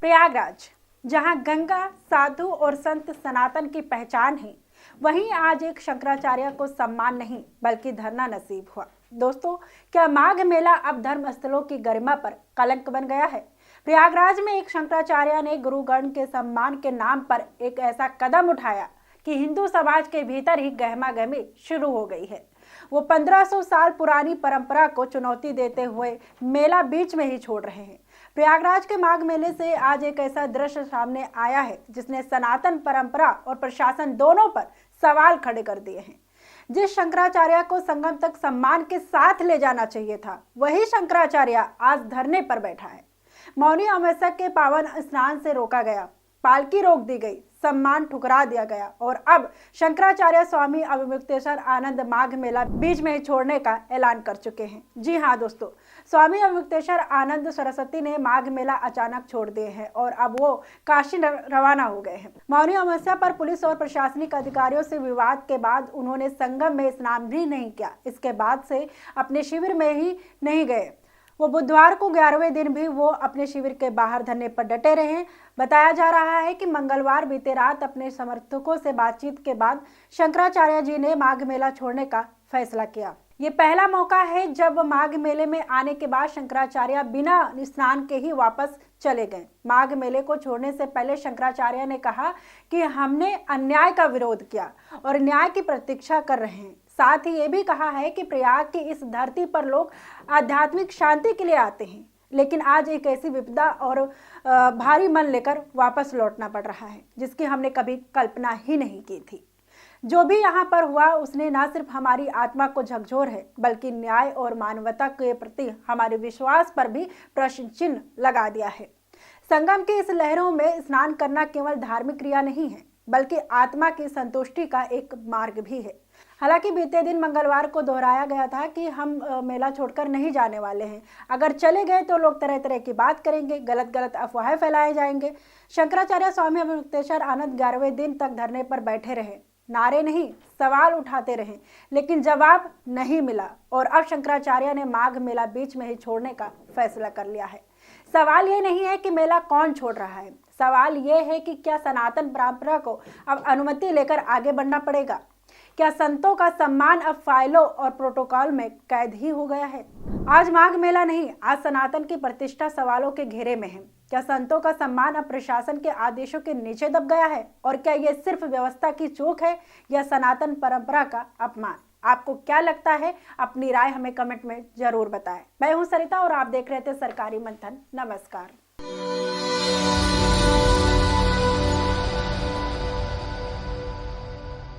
प्रयागराज, जहां गंगा, साधु और संत सनातन की पहचान है, वहीं आज एक शंकराचार्य को सम्मान नहीं बल्कि धरना नसीब हुआ। दोस्तों, क्या माघ मेला अब धर्म स्थलों की गरिमा पर कलंक बन गया है? प्रयागराज में एक शंकराचार्य ने गुरुगण के सम्मान के नाम पर एक ऐसा कदम उठाया कि हिंदू समाज के भीतर ही गहमागहमी शुरू हो गई है। वो 1500 साल पुरानी परंपरा को चुनौती देते हुए मेला बीच में ही छोड़ रहे हैं। प्रयागराज के माघ मेले से आज एक ऐसा दृश्य सामने आया है जिसने सनातन परंपरा और प्रशासन दोनों पर सवाल खड़े कर दिए हैं। जिस शंकराचार्य को संगम तक सम्मान के साथ ले जाना चाहिए था, वही शंकराचार्य आज धरने पर बैठा है। मौनी अमावस्या के पावन स्नान से रोका गया, पालकी रोक दी गई, सम्मान ठुकरा दिया गया और अब शंकराचार्य स्वामी अवमुक्तेश्वर आनंद माघ मेला बीच में छोड़ने का ऐलान कर चुके हैं। जी हाँ दोस्तों, स्वामी अवमुक्तेश्वर आनंद सरस्वती ने माघ मेला अचानक छोड़ दिए हैं और अब वो काशी रवाना हो गए हैं। मौनी अमावस्या पर पुलिस और प्रशासनिक अधिकारियों से विवाद के बाद उन्होंने संगम में स्नान भी नहीं किया। इसके बाद से अपने शिविर में ही नहीं गए। वो बुधवार को 11वें दिन भी वो अपने शिविर के बाहर धरने पर डटे रहे। बताया जा रहा है कि मंगलवार बीते रात अपने समर्थकों से बातचीत के बाद शंकराचार्य जी ने माघ मेला छोड़ने का फैसला किया। ये पहला मौका है जब माघ मेले में आने के बाद शंकराचार्य बिना स्नान के ही वापस चले गए। माघ मेले को छोड़ने से पहले शंकराचार्य ने कहा कि हमने अन्याय का विरोध किया और न्याय की प्रतीक्षा कर रहे हैं। साथ ही ये भी कहा है कि प्रयाग की इस धरती पर लोग आध्यात्मिक शांति के लिए आते हैं, लेकिन आज एक ऐसी विपदा और भारी मन लेकर वापस लौटना पड़ रहा है जिसकी हमने कभी कल्पना ही नहीं की थी। जो भी यहाँ पर हुआ उसने न सिर्फ हमारी आत्मा को झकझोर है बल्कि न्याय और मानवता के प्रति हमारे विश्वास पर भी प्रश्न चिन्ह लगा दिया है। संगम की इस लहरों में स्नान करना केवल धार्मिक क्रिया नहीं है बल्कि आत्मा की संतुष्टि का एक मार्ग भी है। हालांकि बीते दिन मंगलवार को दोहराया गया था कि हम मेला छोड़कर नहीं जाने वाले हैं। अगर चले गए तो लोग तरह तरह की बात करेंगे, गलत अफवाहें फैलाए जाएंगे। शंकराचार्य स्वामी अवमुक्तेश्वर आनंद 11वें दिन तक धरने पर बैठे रहे, नारे नहीं सवाल उठाते रहे, लेकिन जवाब नहीं मिला और अब शंकराचार्य ने माघ मेला बीच में ही छोड़ने का फैसला कर लिया है। सवाल ये नहीं है कि मेला कौन छोड़ रहा है, सवाल ये है कि क्या सनातन परंपरा को अब अनुमति लेकर आगे बढ़ना पड़ेगा? क्या संतों का सम्मान अब फाइलों और प्रोटोकॉल में कैद ही हो गया है? आज माघ मेला नहीं, आज सनातन की प्रतिष्ठा सवालों के घेरे में है। क्या संतों का सम्मान अब प्रशासन के आदेशों के नीचे दब गया है? और क्या ये सिर्फ व्यवस्था की चूक है या सनातन परंपरा का अपमान? आपको क्या लगता है? अपनी राय हमें कमेंट में जरूर बताएं। मैं हूं सरिता और आप देख रहे थे सरकारी मंथन। नमस्कार।